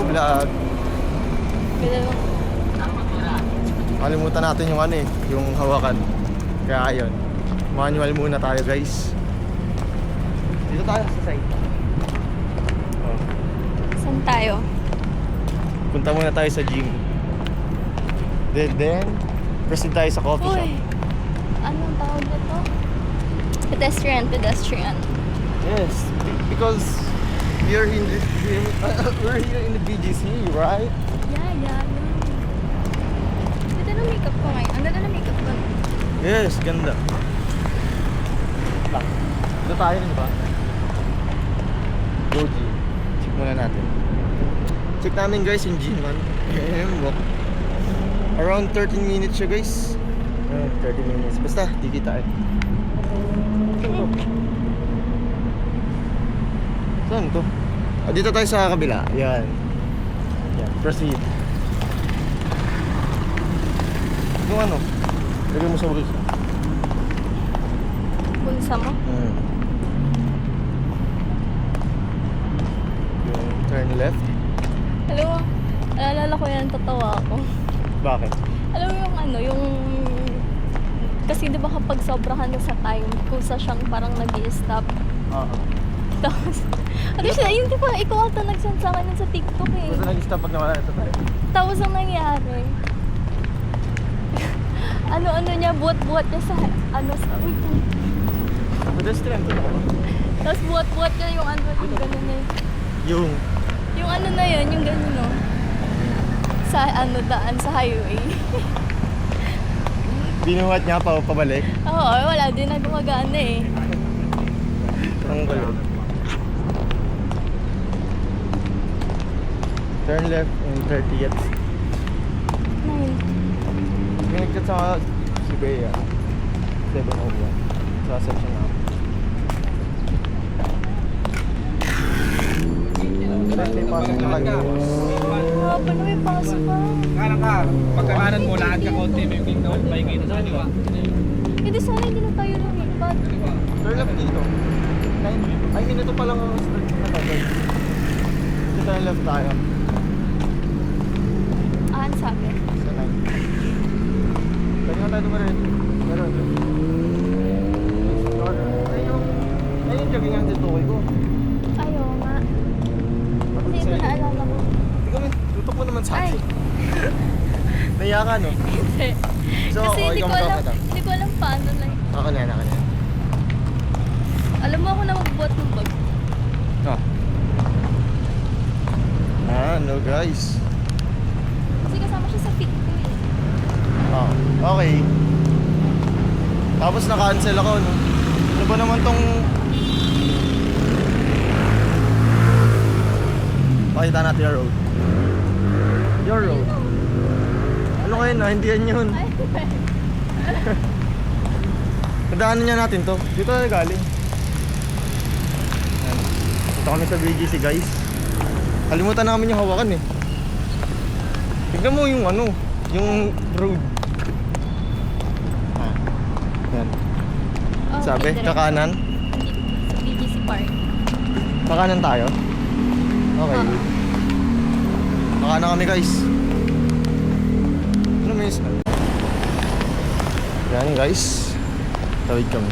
vlog. Ganda lang. Kalimutan natin yung ano eh, yung hawakan. Kaya ayun, manual muna tayo guys. Dito tayo sa side. Oh. Saan tayo? Punta muna tayo sa gym. Then proceed tayo sa coffee shop. Uy! Anong tawag nito? Pedestrian. Yes, because we're in the we're here in the BGC, right? Yeah. Ganda ng makeup ko ngayon. Ang ganda ng makeup ko. Yes, ganda. Dito tayo, di ba? Go G. Check muna natin. Check namin guys yung G1. Walk. Around 13 minutes siya guys. 30 minutes. Basta, di kita eh. Saan to? Dito tayo sa kabila. Yan. Yan. Proceed. Yung ano? Lagay mo sa ulis. Punsa mo? Yung turn left. Alam mo, alala ko yan, tatawa ako. Bakit? Alam mo yung ano, yung... Kasi di ba kapag sobra ka na sa time, kusa siyang parang nag-i-stop. Oo. Tapos, ano siya, yun di ba, ikaw ata nag-send sa akin yun sa TikTok eh. Basta nag-stop pag nawala ito tayo. Tapos ang nangyari, ano niya, buhat-buhat niya sa, ano, sa, wait lang. Pedestrian to ako. Tapos buhat-buhat niya yung ano, yung gano'n eh. Yung Ano na yun, yung gano'n no. Sa ano, daan, sa highway. binuhat niya pa pabalik. Oo, wala din na gumagana eh. Ang gulo. Turn left in 30th. Nine. Pinagkat sa si Bea. 701. Sa section na. May pasok na kanina. Paano may pasok pa? Kanan ka, pagkakanan mo, lakad ka konti, may window, pahingi na sa kaliwa. Hindi sana hindi na tayo lumipat. Turn left dito. Ay, minito pa lang ang start na to. Dito turn left tayo. Ang sabi. Sa 9. Pwede nga tayo dumarin. Meron. Ayun yung jogging ang tutukoy ko. Ayaw nga. Kasi ito naalala ko. Hindi kami, tutok mo naman sa Ay. akin. Naiya ka no? Hindi. So, Kasi hindi ikaw ko alam, magkakata. hindi ko alam paano lang. Ako na yan, ako na yan. Alam mo ako na magbuhat ng bag. Ano guys? Kasi kasama siya sa fit ko eh. Okay. Tapos na-cancel ako no? Ano ba naman tong... Pakita natin your road. Your road. Ano kayo na? Hindi yan yun. Ay, Nadaanan niya natin to. Dito na galing. Ayan. Punta kami sa BGC guys. Kalimutan namin yung hawakan eh. Tignan mo yung ano, yung road. Yan. oh, Sabi, okay, kakanan. Sa BGC Park. Kakanan tayo. Okay. Kakanan kami guys. Ano miss? Yan guys. Tawid kami.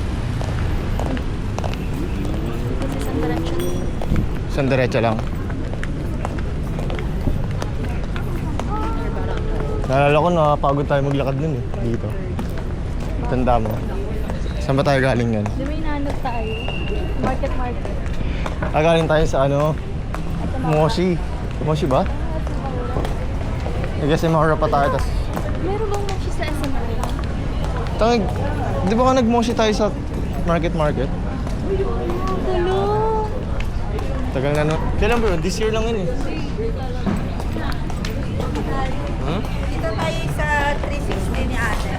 Kasi sa direction. Isang diretso lang. Naalala ko nakapagod tayo maglakad nun eh. Dito. Tanda mo. Saan ba tayo galing yan? Di ba inaanap tayo? Market. Galing tayo sa ano? Ito na. Moshi. Moshi ba? I guess Imahura pa tayo tas... Meron bang mochi sa SMR? Tangig, di ba ka nag-moshi tayo sa market? Gulo! Tagal na no. Kailan bro? This year lang yun eh. Huh? Dito tayo sa 360 ni ate.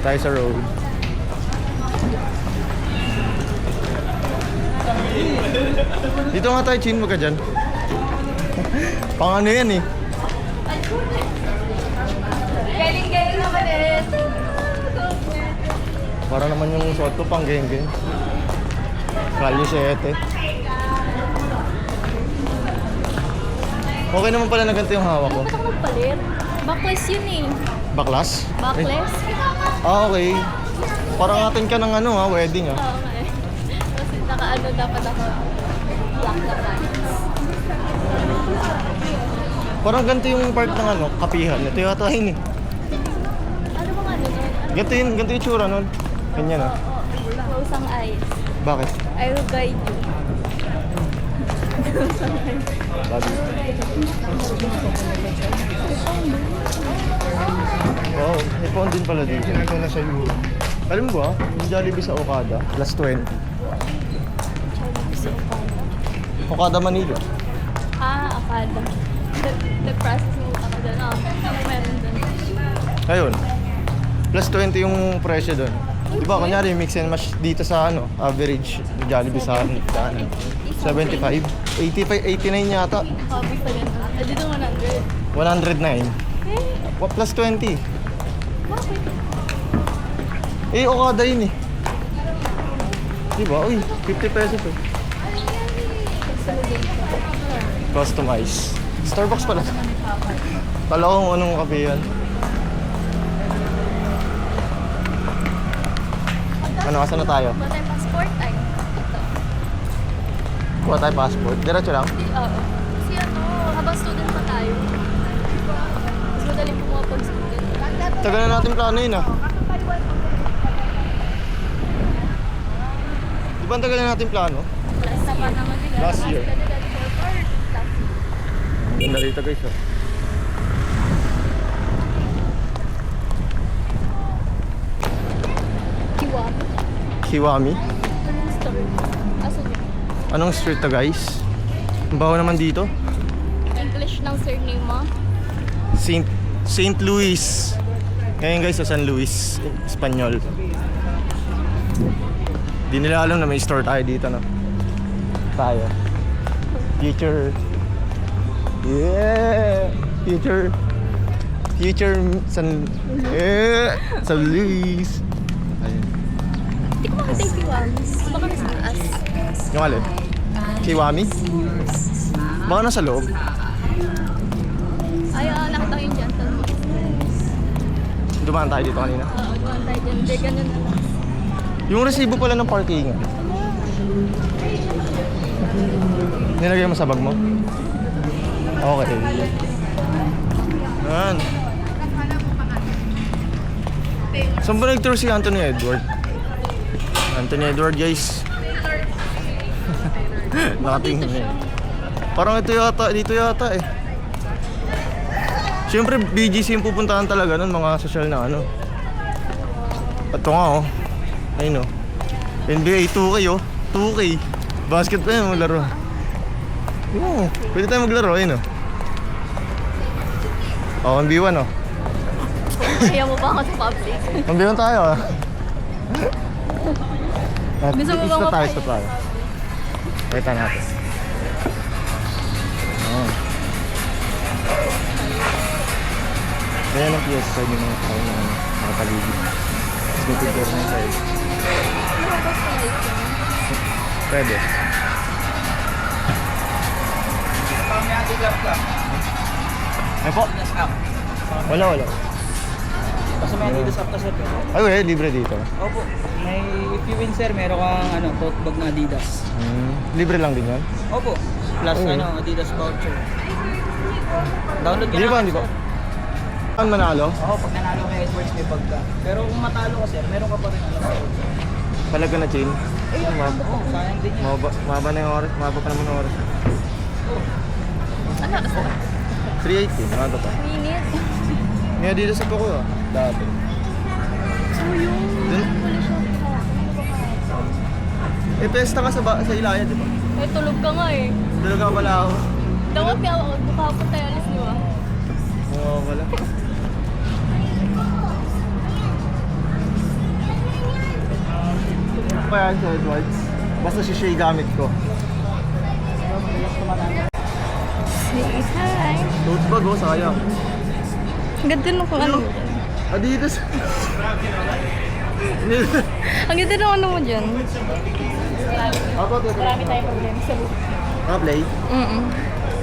Tayo sa road. Dito nga tayo, Chin, wag ka dyan. Pang ano yan eh. Galing naman eh! Para naman yung suot ko pang geng-geng. Kalye 7. Okay naman pala na ganito yung hawak ko. Ba't ako nagpalit? Backless yun eh. Baklas? Backless? Ah, okay. Parang atin ka ng ano ha, wedding ha. Oo nga eh. Kasi naka-ano dapat ako. Black na pants. Parang ganito yung part ng ano, kapihan. Ito yata yun eh. Ano bang ano nun? Ganito yung tsura nun. Ganyan ah. Oo. Close ang eyes. Bakit? I will guide you. Close ang eyes. Babi. Wow, may phone din pala dito. Ito na siya yung... Alam mo ba, yung Jollibee sa Okada, plus 20. Okada Manila. Ah, akada. The-process mo ako dyan. Oo, meron dun. Ayun. Plus 20 yung presyo doon. Di ba, kunyari mix and match dito sa ano, average yung Jollibee sa ano, 75, 85, 89 yata. Hobby pa ganun. Dito 100. 109. Plus 20. Bakit? Eh, Okada yun eh. Di ba? Uy, 50 pesos eh. Customize. Starbucks pala. Kala ko kung anong kape yan. Ano, asa na tayo? Kuha tayo passport ay. Ito. Kuha tayo passport. Diretso lang. Oo. Kasi ano, habang student pa tayo. Mas madali po mga pag-student. Tagal na natin plano yun ah. Di ba ang tagal na natin plano? Last na pa naman din. Last year. Ganda dito guys oh. Kiwami. Kiwami. Anong store? Asan yun? Anong street to guys? Ang baho naman dito. English ng surname mo? Saint Louis. Ngayon guys sa San Luis, Espanyol. Di nila alam na may store tayo dito no. Tayo. Future. Yeah. Future San San Luis. Ayun. Hindi ko makita yung Kiwami. Baka nasa taas. Yung alin? Kiwami? Baka nasa loob. Ay, nakita ko yung Gentle Mix. Dumaan tayo dito kanina. Oo, doon tayo dyan. Hindi, ganun na lang. Yung resibo pala ng parking. Nilagay mo sa bag mo? Okay. Yan. Saan ba nag-tour si Anthony Edward? Anthony Edward guys. Nakatingin na eh. Parang ito yata, dito yata eh. Siyempre BGC yung pupuntahan talaga nun, mga social na ano. Ito nga oh. Ayun oh. NBA 2K oh. 2K. Basket pa yun, maglaro. Oo, pwede tayo maglaro, ayun oh. Oh, 1v1 oh. Kaya mo ba ako sa public? 1v1 tayo ah. At Gusto mo isa bang tayo, mapay? isa tayo. Kita natin. Oh. Kaya ng PS5 yung mga tao na mga paligid. Tapos may picture na sa'yo. Pwede. Parang may anti-glove ka. Ay po? Yes, up. Wala. Basta may Adidas up na sir. Ay, wala. Libre dito. Opo. May, if you win sir, meron kang ano, tote bag na Adidas. Libre lang din yan? Opo. Plus Okay. ano, Adidas voucher. Download ka Di ba, na. di ba? Saan manalo? Oo, pag nanalo ka Edwards may bag ka. Pero kung matalo ka sir, meron ka pa rin alam. Talaga na chain? Oo, sayang din yan. Mahaba na yung oras. Mahaba pa naman yung oras. Ano? 3:18. Mahaba pa. Minute. Ngayon dito sa Toko ah. Dati. So yun. Dun? Wala siya. Eh, pesta ka sa Ilaya, di ba? Ay, tulog ka nga eh. Dalaga pala ako. Dapat kaya ako, bukapon tayo alis niyo ah. Oo, wala. Pa yan sa Edwards. Basta si Shay gamit ko. Say hi. Tote bag oh, sayang. Ang ganda nung kung ano. Adidas. Ang ganda nung ano mo dyan. Ako, Marami tayong problema sa buhay. play. Mm-mm.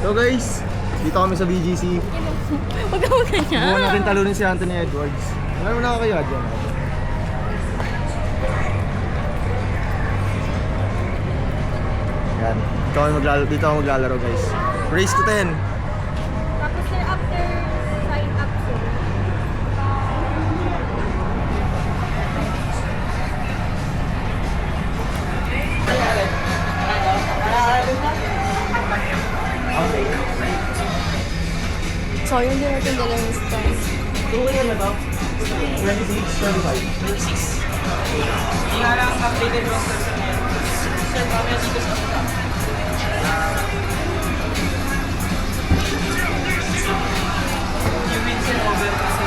So guys, Dito kami sa BGC. Huwag ka ganyan. Buwan natin talunin si Anthony Edwards. Alam mo na ako kayo, Adrian. Yan. Dito ako maglalaro guys. Race to 10. Tapos sir, after sign up sir. So, yun din natin dala ng stars. 26, 25. Wala lang updated roster sa ngayon. Sir, mamaya dito sa una. Yung Vincent over kasi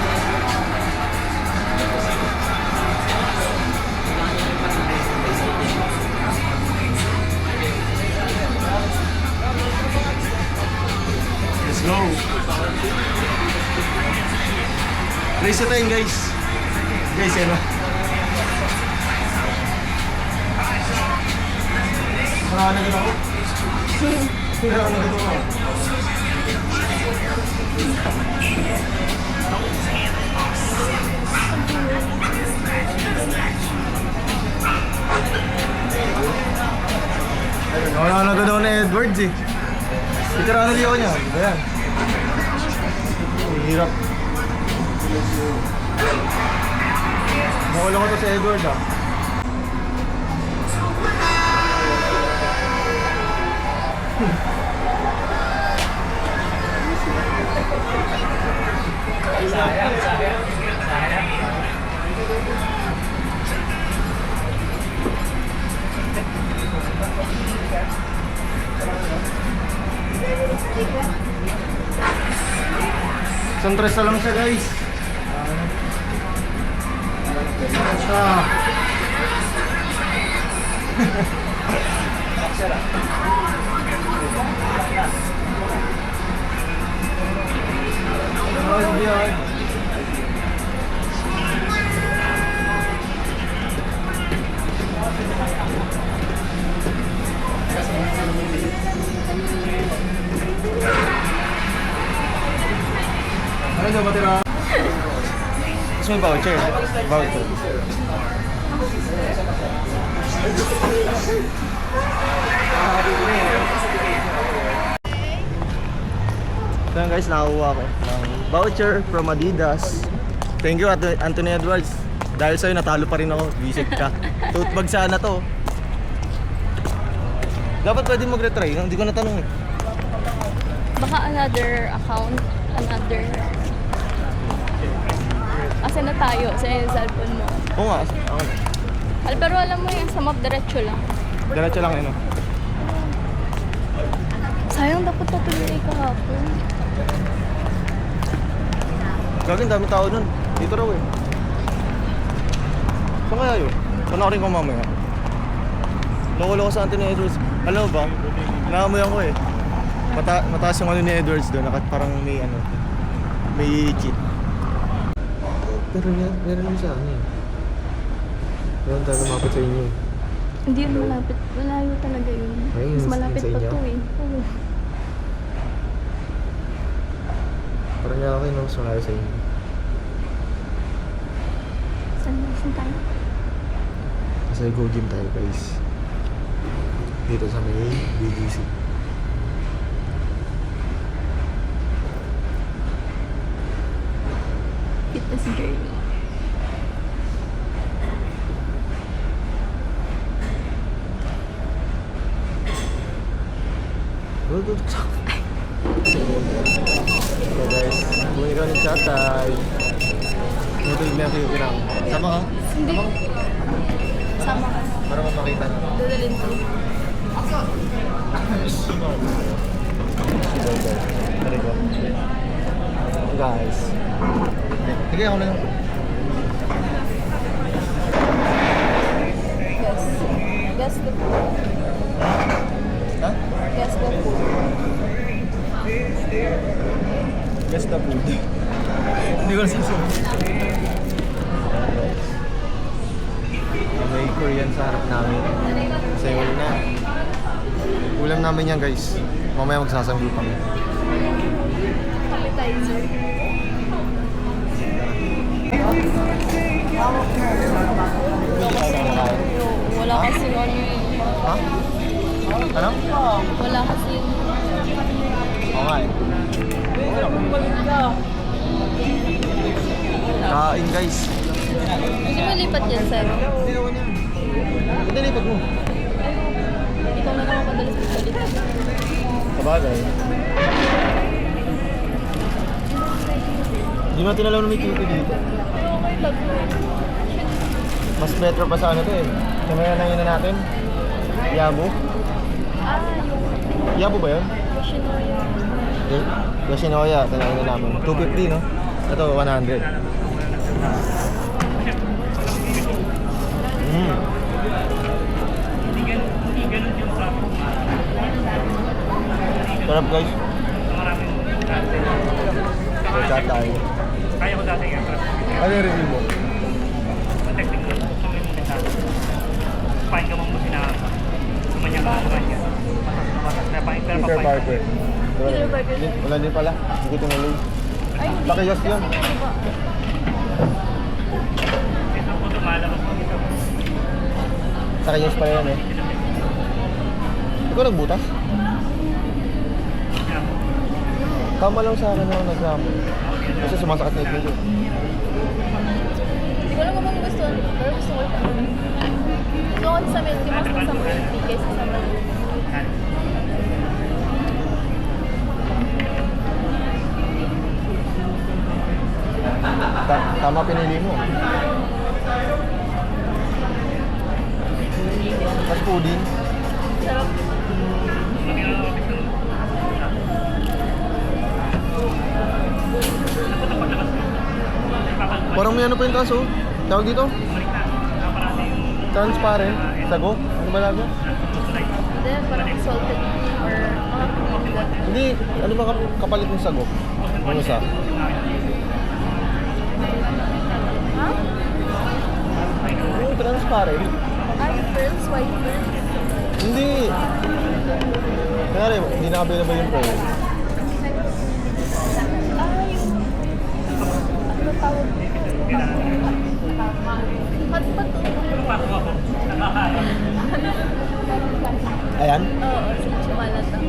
Let's go! Race to 10 guys. Guys, ano? Nakakanagot ako. Nakakanagot ako. Nakakanagot ako na Edwards eh. Ikarano liyo niya. Ayan. Ang hirap. Nakulang ko to sa Edward ah. Isang tres na lang siya guys. Ah. Ano na matira? Gusto mo yung voucher? Voucher. So yun guys, nakakuha ko ng voucher from Adidas. Thank you Anthony Edwards. Dahil sa'yo natalo pa rin ako, visit ka. Tote bag sana to. Dapat pwede mag-retry, hindi ko natanong eh. Baka another account, another... Asa na tayo sa cellphone mo? Oo nga, ako na. Pero alam mo yan, sa map diretso lang. Diretso lang yun. Sayang, dapat patuloy kahapon. Gagawin, dami tao nun. Dito raw eh. Saan kaya yun? Panoorin ko mamaya. Nakulo ko sa Anthony Edwards. Alam mo ba? Naamoy ako eh. Mataas yung ano ni Edwards doon. Parang may ano. May cheat. Pero meron siya ano eh. Meron tayo lumapit sa inyo. Hindi yun malapit. Malayo talaga yun. Ayun, Mas malapit sa pa inyo? to eh. Oo. Parang nga ako mas malayo sa inyo. Saan tayo? Kasi go gym tayo guys. Dito sa may BGC. Fitness journey. So guys, buhay ka ng chatay. Matulog na ako yung pirang. Sama ka? Hindi. Sama ka. Para mapakita na. Dadalhin ko. Guys. Sige, ako na lang. Yes. Guess the food. Ha? Guess the food. Guess the food. Hindi ko nasasabi. May Korean sa harap namin. Kasi wala na. Ulam namin yan guys. Mamaya magsasanggol kami. appetizer. Wala kasi ano eh. Ha? Ano? Wala kasi Oo nga eh. Kain guys. Gusto mo lipat yan, sir? Hindi naman yan. Hindi lipat mo. Ikaw na naman madalas magsalita. Sabagay. Hindi mo tinalaw na may QP dito. Pero okay lang. Mas better pa sa ano to eh. Kamaya na yun na natin. Yabo. Yung Yabo ba yun? Yoshinoya. Yoshinoya. Tanayin na namin. 250 no? Ito 100. Sarap guys. Chat tayo. Kaya ko dati nga. Ano yung review mo? Technique ko. Pahin ka mong sinaka. Kumanya ka naman yan. Peter Parker. Peter Parker. Wala din pala. Hindi ko tinuloy. Ay, hindi. Pakiyos Kasi yun. nga, diba? Ito ko tumalabas mo ito. Sakayos pala yan eh. Ikaw nagbutas? Tama lang sa akin na nagramon. Kasi sumasakit na ito. Hindi ko lang kung gusto. Pero gusto ko ito. Gusto ko sa milky mas na sa milky kaysa sa milky. Tama pinili mo. Mas pudding. Sarap. Parang may ano pa yung taas oh. Tawag dito? Transparent. Sago? Ano ba laga? Hindi, parang salted or Hindi. Ano ba kapalit ng sago? Ano sa? ha? Yung transparent. Ay, pearls, white pearls. Hindi. Kaya hindi na available yung pearl. Ay, ano tawag dito? Hotpot. Ayan. Oo, si Chumalatang.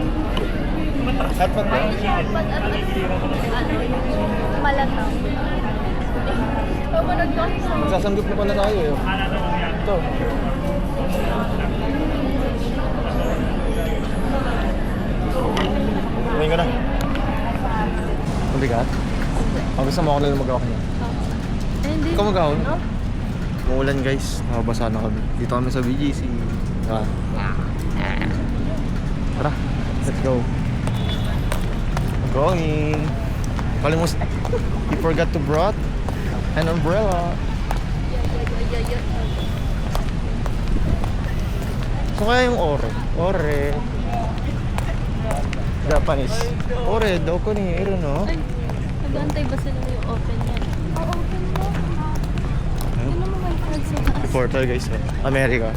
Hotpot ba? Ay, hotpot at ano, yung malatang. Pamunod ko sa Magsasanggip na pala tayo eh. Ito. Kumain ka na. Mabigat? Ang gusto mo ako na lumagawa niya. hindi. Ikaw mag-ahon? No? Maulan guys. Nakabasa na kami. Dito kami sa BGC. Tara. Tara. Let's go. Going. Kalimus. You forgot to brought an umbrella. So kaya yung ore. Ore. Japanese. Ore, daw ko ni Ero no? Ay, nag-aantay ba sila yung open yan? Oo, open mo. Yun naman may flag sa taas. Portal guys. America.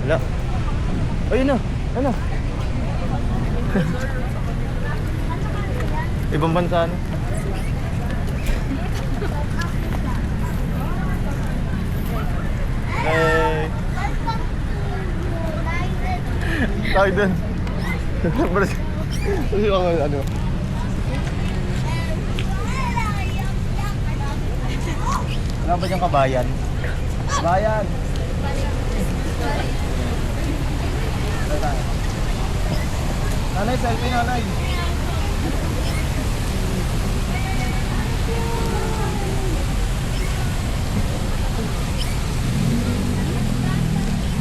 Wala. Ayun na. Ano? Ibang bansa na. Hey. Tayo dun. Kasi ako ano. Wala ba diyang kabayan? Kabayan! Nanay, selfie nanay!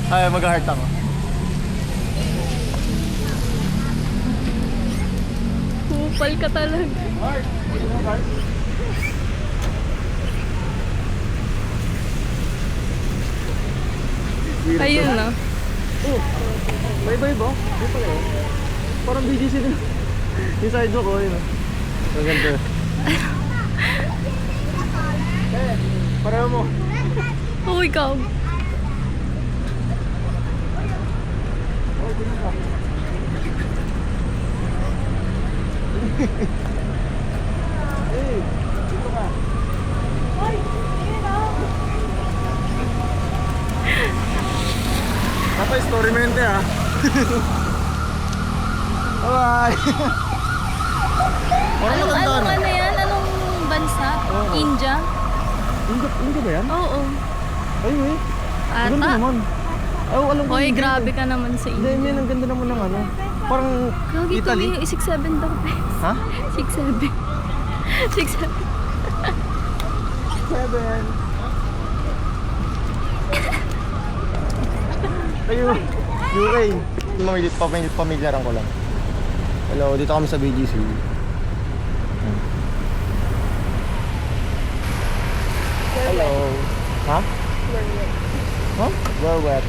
Ay, mag-heart ako. Kupal ka talaga. Heart! Heart! Ayun na. Oh! Bye-bye ba? Di pala yun. Parang BGC din. Yung sidewalk ko, yun. Ang ganda. Eh, pareho mo. Oh, ikaw. Eh, dito ka. Papa, story mente ah. Bye. Parang Anong matanda na. ano yan? Anong bansa? Oo. India? Hindi ba yan? Oo. Ay, eh. Ang ganda Ata. naman. Ay, alam ko. Hoy, hindi. grabe ka naman sa Hindi, India. men, ang ganda naman ng ano. Parang Gagi to, Italy. 6'7" daw. Ha? 6'7". 6'7". 7. Ayo, UK. Pamilyaran ko lang. Hello, dito kami sa BGC. Hello. Ha? Huh? We're wet.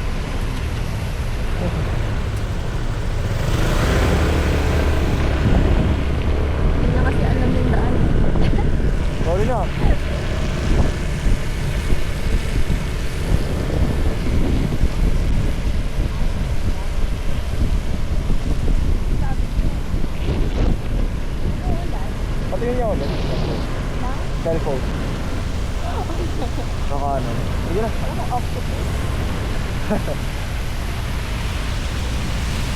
Hindi na kasi alam yung daan. Sorry na. Patingin niya ulit. Cellphone. Naka ano. Sige na.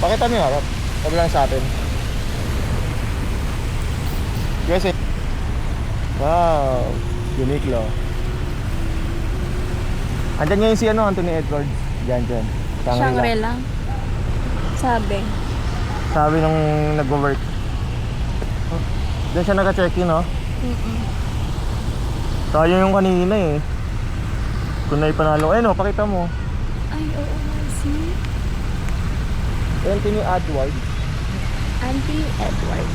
Pakita mo yung harap. Sabi lang sa atin. Guys, eh. Wow. Uniqlo. Andyan ngayon si ano, Anthony Edwards. Diyan. Shangri-La. Sabi. Sabi nung nag-work. Diyan siya naka-check-in, no? Tayo yung kanina eh. Kung naipanalo. Ayun, no, pakita mo. Ay, oo, see? Anthony Edwards. Auntie Edward.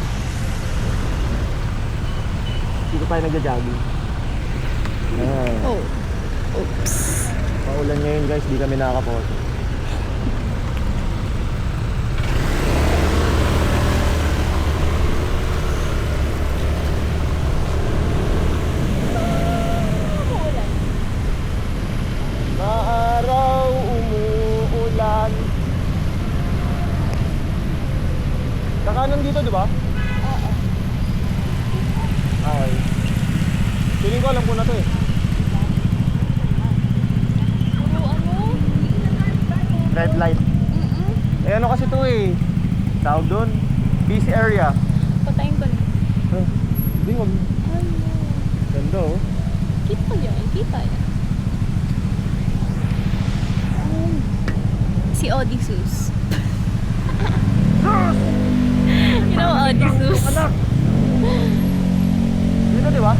Dito tayo nagja-jogging. Ayan. Oh. Oops. Paulan ngayon guys, di kami nakakapoto. Na araw umuulan. Kakanan dito, di ba? Oo. Okay. Feeling ko alam ko na to eh. Puro ano? Red light. Eh ano kasi to eh. Tawag doon. Busy area. Patayin ko na. Hindi, wag. Ay, no. Ganda oh. Kita yan. Kita yan. Si Odysseus. You know Odysseus? Dito di ba?